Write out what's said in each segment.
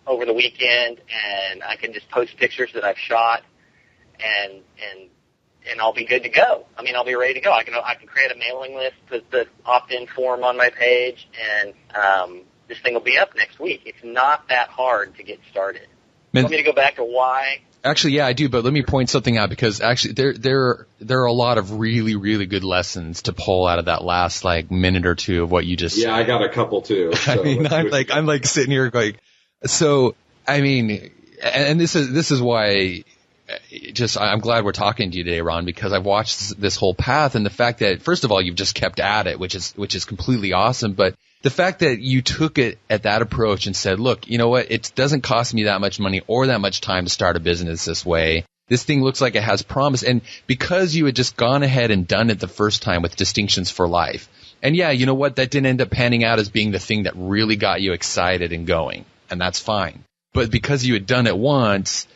over the weekend, and I can just post pictures that I've shot, and I'll be good to go. I mean, I'll be ready to go. I can create a mailing list, put the opt-in form on my page, and this thing will be up next week. It's not that hard to get started. You want me to go back to why? Actually, yeah, I do, but let me point something out, because actually there are a lot of really, really good lessons to pull out of that last minute or two of what you just said. I got a couple too. So I mean, I'm sitting here going, so I mean, and this is why I'm glad we're talking to you today, Ron, because I've watched this whole path, and the fact that, first of all, you've just kept at it, which is completely awesome, but the fact that you took it at that approach and said, look, you know what, it doesn't cost me that much money or that much time to start a business this way. This thing looks like it has promise. And because you had just gone ahead and done it the first time with Distinctions for Life, and yeah, you know what, that didn't end up panning out as being the thing that really got you excited and going, and that's fine. But because you had done it once,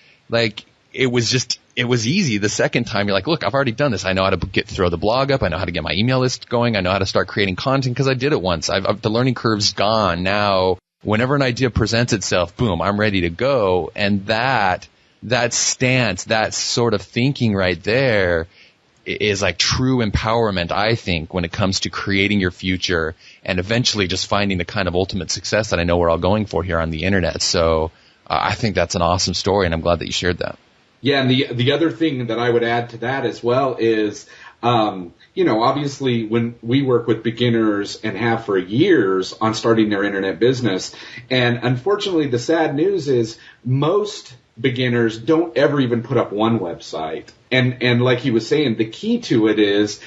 it was easy. The second time, you're like, look, I've already done this. I know how to throw the blog up. I know how to get my email list going. I know how to start creating content because I did it once. The learning curve's gone. Now, whenever an idea presents itself, boom, I'm ready to go. And that stance, that sort of thinking right there is like true empowerment, I think, when it comes to creating your future and eventually just finding the kind of ultimate success that I know we're all going for here on the internet. So I think that's an awesome story, and I'm glad that you shared that. Yeah, and the other thing that I would add to that as well is, obviously when we work with beginners and have for years on starting their internet business, and unfortunately the sad news is most beginners don't ever even put up one website. And like he was saying, the key to it is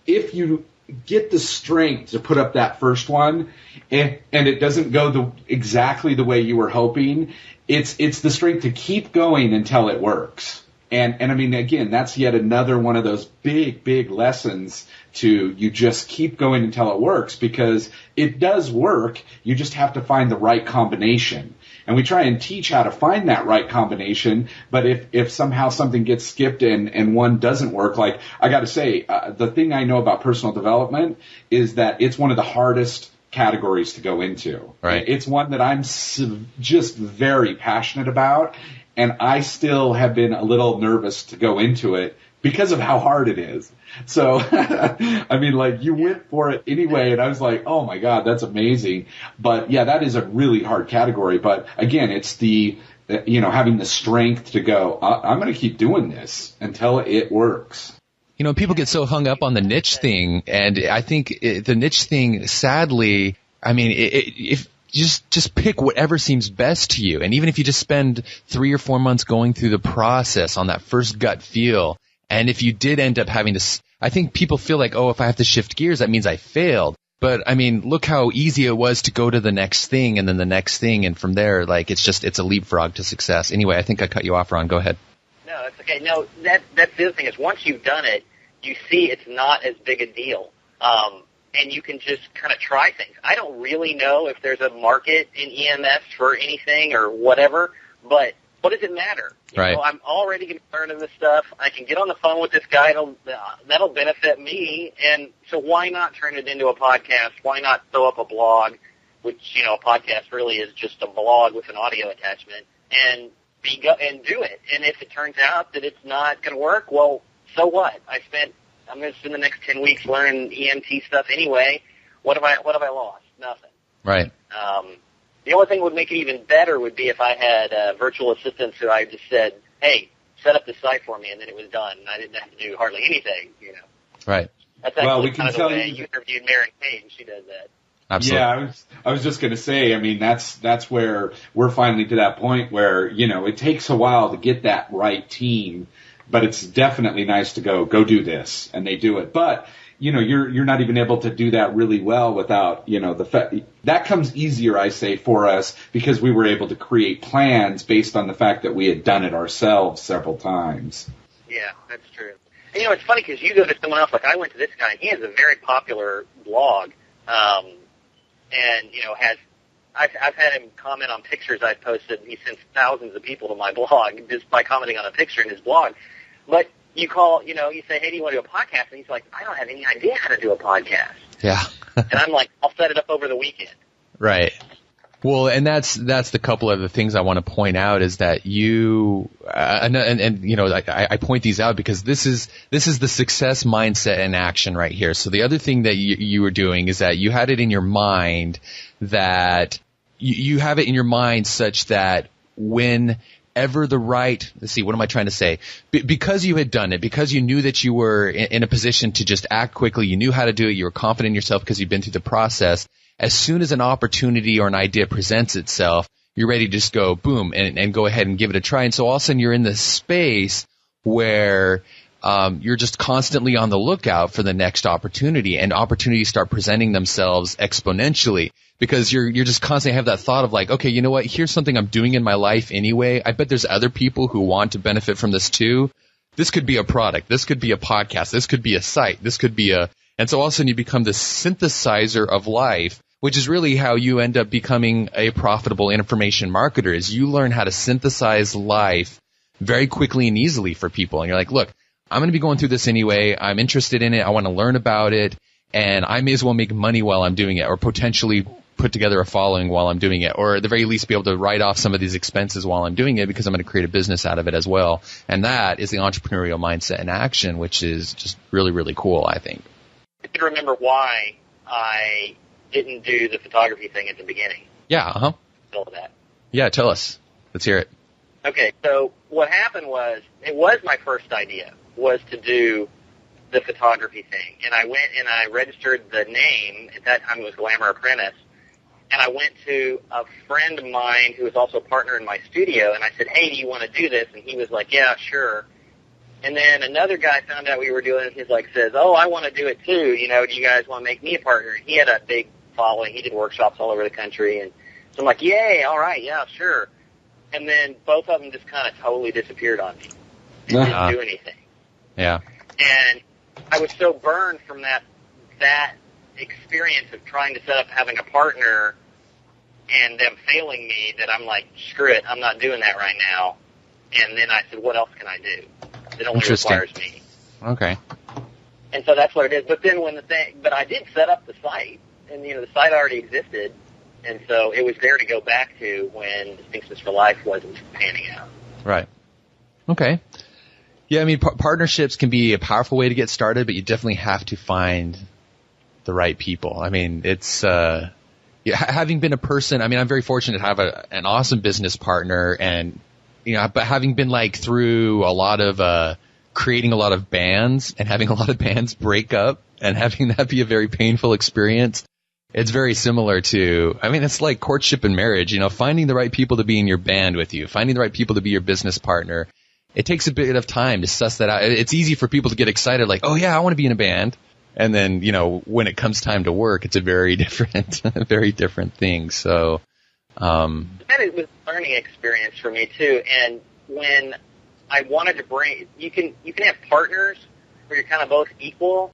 if you get the strength to put up that first one and it doesn't go exactly the way you were hoping, it's the strength to keep going until it works. And I mean, again, that's yet another one of those big, big lessons to you just keep going until it works, because it does work. You just have to find the right combination. And we try and teach how to find that right combination. But if somehow something gets skipped and one doesn't work, like I got to say, the thing I know about personal development is that it's one of the hardest categories to go into. Right. It's one that I'm just very passionate about, and I still have been a little nervous to go into it because of how hard it is. So, I mean, you went for it anyway, and I was like, oh my God, that's amazing. But yeah, that is a really hard category. But again, it's having the strength to go, I'm going to keep doing this until it works. People get so hung up on the niche thing, and I think the niche thing, sadly, I mean, if just pick whatever seems best to you. And even if you just spend 3 or 4 months going through the process on that first gut feel, and if you did end up having to, I think people feel like, oh, if I have to shift gears, that means I failed. But I mean, look how easy it was to go to the next thing and then the next thing. And from there, it's a leapfrog to success. Anyway, I think I cut you off, Ron. Go ahead. No, that's okay. No, that's the other thing is once you've done it, you see it's not as big a deal. And you can just kind of try things. I don't really know if there's a market in EMS for anything or whatever, but what does it matter? Right. I'm already going to learn this stuff. I can get on the phone with this guy. That'll benefit me. And so why not turn it into a podcast? Why not throw up a blog, which, a podcast really is just a blog with an audio attachment, and do it. And if it turns out that it's not going to work, well, so what? I'm going to spend the next 10 weeks learning EMT stuff anyway. What have I lost? Nothing. Right. The only thing that would make it even better would be if I had virtual assistants who I just said, hey, set up this site for me, and then it was done. And I didn't have to do hardly anything, Right. That's actually kind of the way you interviewed Mary Kate, and she does that. Absolutely. Yeah, I was just going to say, I mean, that's where we're finally to that point where, it takes a while to get that right team, but it's definitely nice to go do this, and they do it. But, you're not even able to do that really well without, the fact that comes easier, I say, for us because we were able to create plans based on the fact that we had done it ourselves several times. Yeah, that's true. And, it's funny because you go to someone else, like I went to this guy, and he has a very popular blog, and, I've had him comment on pictures I've posted, and he sends thousands of people to my blog just by commenting on a picture in his blog. But you call, you say, hey, do you want to do a podcast? And he's like, I don't have any idea how to do a podcast. Yeah. And I'm like, I'll set it up over the weekend. Right. Well, and that's the couple of the things I want to point out is that you and you know, I point these out because this is the success mindset in action right here. So the other thing that you were doing is that you had it in your mind that you have it in your mind such that whenever the right, let's see, what am I trying to say? Because you had done it, because you knew that you were in a position to just act quickly, you knew how to do it, you were confident in yourself because you've been through the process. As soon as an opportunity or an idea presents itself, you're ready to just go boom and go ahead and give it a try. And so all of a sudden you're in this space where you're just constantly on the lookout for the next opportunity, and opportunities start presenting themselves exponentially because you're just constantly have that thought of like, okay, you know what? Here's something I'm doing in my life anyway. I bet there's other people who want to benefit from this too. This could be a product. This could be a podcast. This could be a site. This could be and so all of a sudden you become this synthesizer of life, which is really how you end up becoming a profitable information marketer, is you learn how to synthesize life very quickly and easily for people. And you're like, look, I'm going to be going through this anyway. I'm interested in it. I want to learn about it. And I may as well make money while I'm doing it, or potentially put together a following while I'm doing it, or at the very least be able to write off some of these expenses while I'm doing it because I'm going to create a business out of it as well. And that is the entrepreneurial mindset in action, which is just really, really cool, I think. I can remember why I didn't do the photography thing at the beginning. Yeah, All of that. Yeah, tell us. Let's hear it. Okay, so what happened was, it was my first idea, was to do the photography thing. And I went and I registered the name. At that time it was Glamour Apprentice. And I went to a friend of mine who was also a partner in my studio, and I said, hey, do you want to do this? And he was like, yeah, sure. And then another guy found out we were doing it, and he's like, says, oh, I want to do it too. You know, do you guys want to make me a partner? And he had a big following. He did workshops all over the country. And so I'm like, yay, all right, yeah, sure. And then both of them just kind of totally disappeared on me. And didn't do anything. Yeah. And I was so burned from that experience of trying to set up having a partner and them failing me that I'm like, screw it, I'm not doing that right now. And then I said, what else can I do? It only requires me. Okay. And so that's what it is. But then but I did set up the site, and you know the site already existed, and so it was there to go back to when Distinctions for Life wasn't panning out. Right. Okay. Yeah, I mean, partnerships can be a powerful way to get started, but you definitely have to find the right people. I mean, it's having been a person. I mean, I'm very fortunate to have an awesome business partner, and you know, but having been like through a lot of creating a lot of bands and having a lot of bands break up and having that be a very painful experience, it's very similar to, I mean, it's like courtship and marriage, you know, finding the right people to be in your band with you, finding the right people to be your business partner. It takes a bit of time to suss that out. It's easy for people to get excited like, oh yeah, I want to be in a band. And then, you know, when it comes time to work, it's a very different thing. So, that was a learning experience for me too. And when I wanted to you can have partners where you're kind of both equal,